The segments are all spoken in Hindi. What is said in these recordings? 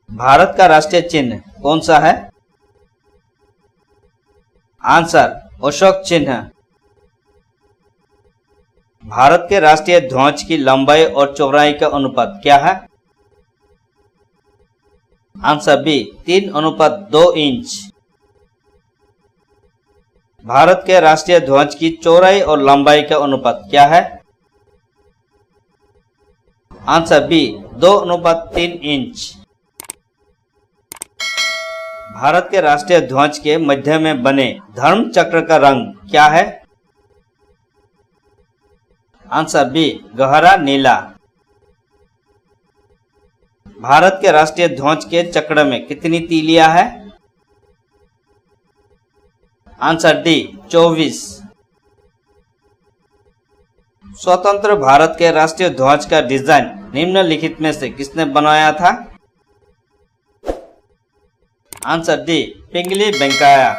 भारत का राष्ट्रीय चिन्ह कौन सा है? आंसर अशोक चिन्ह। भारत के राष्ट्रीय ध्वज की लंबाई और चौड़ाई का अनुपात क्या है? Answer B 3:2 inch. भारत के राष्ट्रीय ध्वज की चौड़ाई और लंबाई का अनुपात क्या है? Answer B 2:3 inch. भारत के राष्ट्रीय ध्वज के मध्य में बने धर्म चक्र का रंग क्या है? आंसर बी गहरा नीला। भारत के राष्ट्रीय ध्वज के चक्र में कितनी तीलियां हैं? Answer D 24। स्वतंत्र भारत के राष्ट्रीय ध्वज का डिजाइन निम्नलिखित में से किसने बनाया था? आंसर डी पिंगली वेंकैया।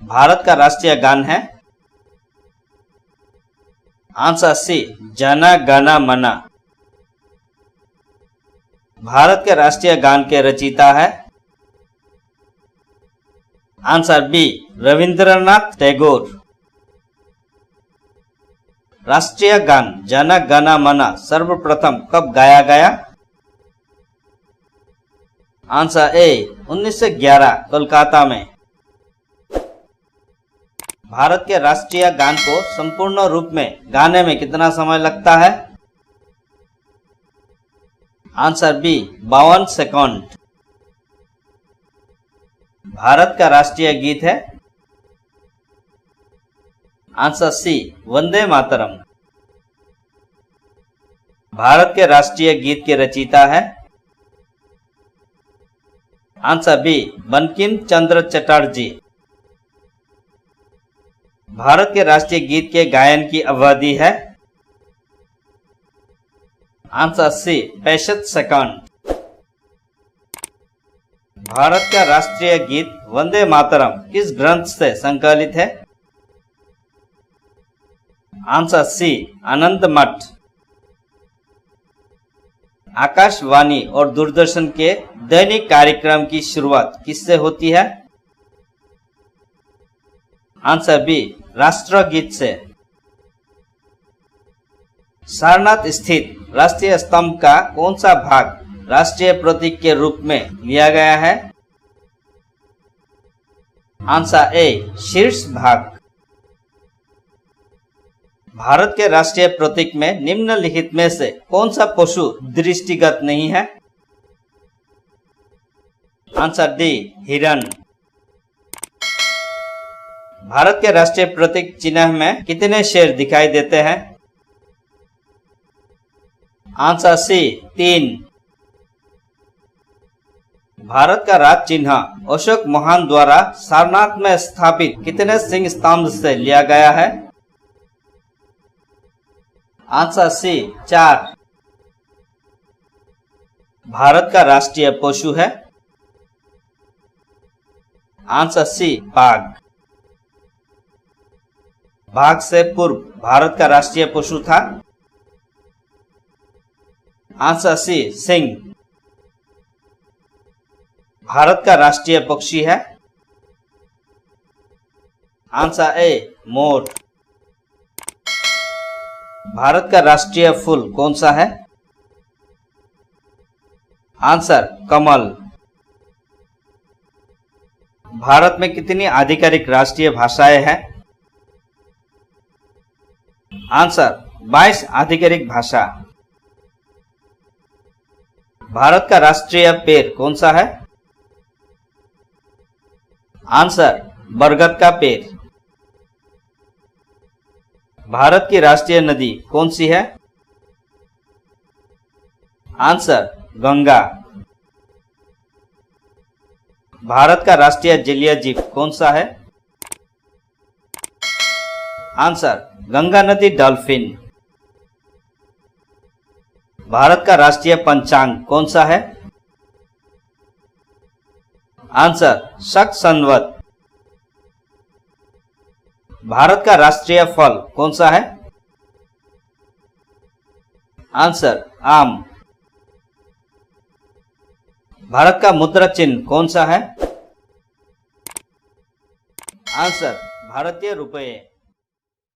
भारत का राष्ट्रीय गान है? आंसर सी जन गण मन। भारत के राष्ट्रीय गान के रचयिता है? Answer B Rabindranath Tagore. राष्ट्रीय गान जन गण मन सर्वप्रथम कब गाया गया? आंसर ए 1911 कोलकाता में। भारत के राष्ट्रीय गान को संपूर्ण रूप में गाने में कितना समय लगता है? Answer B 52 second. भारत का राष्ट्रीय गीत है? Answer C Vande Mataram. भारत के राष्ट्रीय गीत के रचयिता है? Answer B Bankim Chandra Chatterjee. भारत के राष्ट्रीय गीत के गायन की अवधि है? Answer C 65 second. भारत का राष्ट्रीय गीत वंदे मातरम किस ग्रंथ से संकलित है? आंसर सी आनंद मठ। आकाशवाणी और दूरदर्शन के दैनिक कार्यक्रम की शुरुआत किससे होती है? आंसर बी राष्ट्रगीत से। सारनाथ स्थित राष्ट्रीय स्तंभ का कौन सा भाग राष्ट्रीय प्रतीक के रूप में लिया गया है? आंसर ए शीर्ष भाग। भारत के राष्ट्रीय प्रतीक में निम्नलिखित में से कौन सा पशु दृष्टिगत नहीं है? आंसर डी हिरण। भारत के राष्ट्रीय प्रतीक चिन्ह में कितने शेर दिखाई देते हैं? Answer C 3। भारत का राज चिन्ह अशोक महान द्वारा सारनाथ में स्थापित कितने सिंह स्तंभ से लिया गया है? Answer C 4। भारत का राष्ट्रीय पशु है? आंसर सी बाघ। बाघ से पूर्व भारत का राष्ट्रीय पशु था? Answer C Singh. भारत का राष्ट्रीय पक्षी है? आंसर ए मोर। भारत का राष्ट्रीय फूल कौन सा है? आंसर कमल। भारत में कितनी आधिकारिक राष्ट्रीय भाषाएं हैं? आंसर 22 आधिकारिक भाषा। भारत का राष्ट्रीय पेड़ कौन सा है? आंसर बरगद का पेड़। भारत की राष्ट्रीय नदी कौन सी है? आंसर गंगा। भारत का राष्ट्रीय जलीय जीव कौन सा है? आंसर गंगा नदी डॉल्फिन। भारत का राष्ट्रीय पंचांग कौन सा है? आंसर शक संवत। भारत का राष्ट्रीय फल कौन सा है? आंसर आम। भारत का मुद्रा चिन्ह कौन सा है? आंसर भारतीय रुपये।